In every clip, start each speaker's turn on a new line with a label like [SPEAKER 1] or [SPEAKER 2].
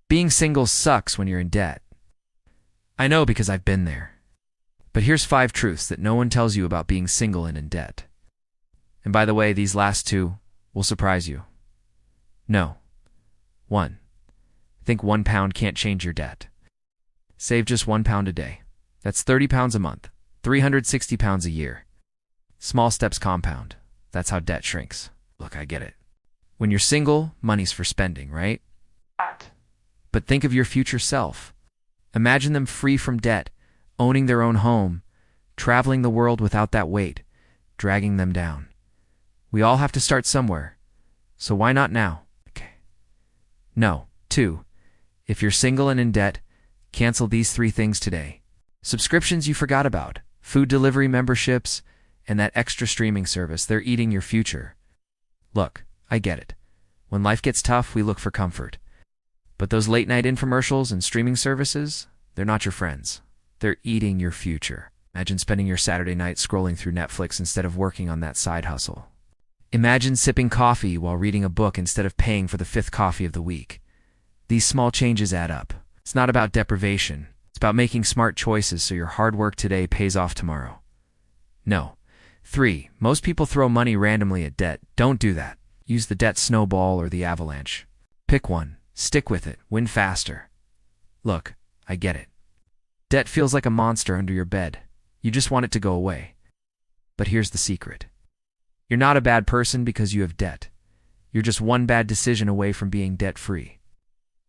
[SPEAKER 1] Being single sucks when you're in debt. I know because I've been there. But here's 5 truths that no one tells you about being single and in debt. And by the way, these last 2 will surprise you. No. 1. Think £1 can't change your debt. Save just £1 a day. That's £30 a month, £360 a year. Small steps compound. That's how debt shrinks. Look, I get it. When you're single, money's for spending, right? But think of your future self. Imagine them free from debt, owning their own home, traveling the world without that weight, dragging them down. We all have to start somewhere. So why not now? Okay. No. 2. If you're single and in debt, cancel these 3 things today. Subscriptions you forgot about, food delivery memberships, and that extra streaming service, they're eating your future. Look, I get it. When life gets tough, we look for comfort. But those late-night infomercials and streaming services, they're not your friends. They're eating your future. Imagine spending your Saturday night scrolling through Netflix instead of working on that side hustle. Imagine sipping coffee while reading a book instead of paying for the 5th coffee of the week. These small changes add up. It's not about deprivation. It's about making smart choices so your hard work today pays off tomorrow. No. 3. Most people throw money randomly at debt. Don't do that. Use the debt snowball or the avalanche. Pick one. Stick with it. Win faster. Look, I get it. Debt feels like a monster under your bed. You just want it to go away. But here's the secret. You're not a bad person because you have debt. You're just one bad decision away from being debt-free.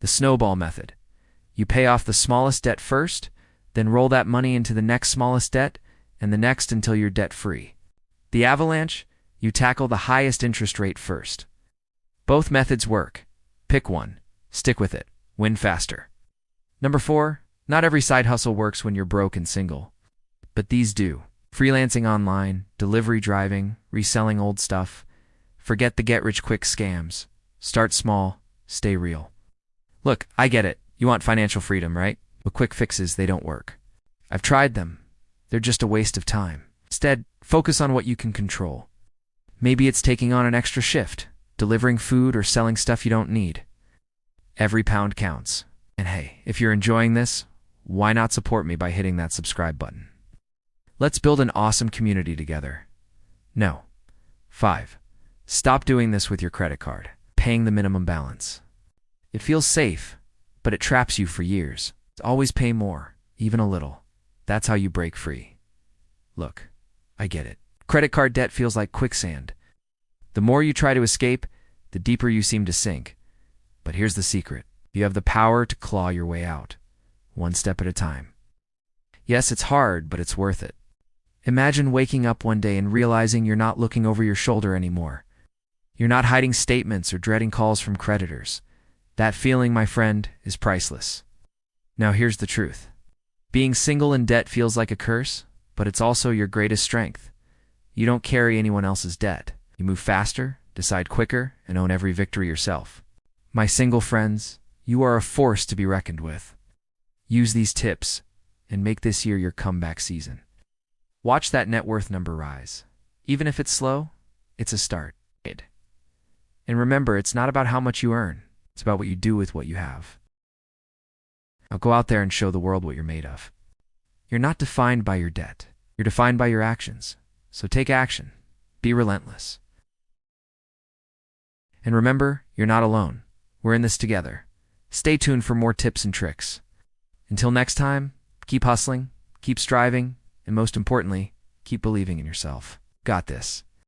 [SPEAKER 1] The snowball method. You pay off the smallest debt first, then roll that money into the next smallest debt, and the next until you're debt-free. The avalanche. You tackle the highest interest rate first. Both methods work. Pick one. Stick with it. Win faster. Number 4. Not every side hustle works when you're broke and single. But these do. Freelancing online, delivery driving, reselling old stuff. Forget the get-rich-quick scams. Start small. Stay real. Look, I get it. You want financial freedom, right? But quick fixes, they don't work. I've tried them. They're just a waste of time. Instead, focus on what you can control. Maybe it's taking on an extra shift, delivering food, or selling stuff you don't need. Every pound counts. And hey, if you're enjoying this, why not support me by hitting that subscribe button? Let's build an awesome community together. No. 5. Stop doing this with your credit card, paying the minimum balance. It feels safe, but it traps you for years. Always pay more, even a little. That's how you break free. Look, I get it. Credit card debt feels like quicksand. The more you try to escape, the deeper you seem to sink. But here's the secret. You have the power to claw your way out, one step at a time. Yes, it's hard, but it's worth it. Imagine waking up one day and realizing you're not looking over your shoulder anymore. You're not hiding statements or dreading calls from creditors. That feeling, my friend, is priceless. Now here's the truth. Being single in debt feels like a curse, but it's also your greatest strength. You don't carry anyone else's debt. You move faster, decide quicker, and own every victory yourself. My single friends, you are a force to be reckoned with. Use these tips and make this year your comeback season. Watch that net worth number rise. Even if it's slow, it's a start. And remember, it's not about how much you earn. It's about what you do with what you have. Now go out there and show the world what you're made of. You're not defined by your debt. You're defined by your actions. So take action. Be relentless. And remember, you're not alone. We're in this together. Stay tuned for more tips and tricks. Until next time, keep hustling, keep striving, and most importantly, keep believing in yourself. Got this.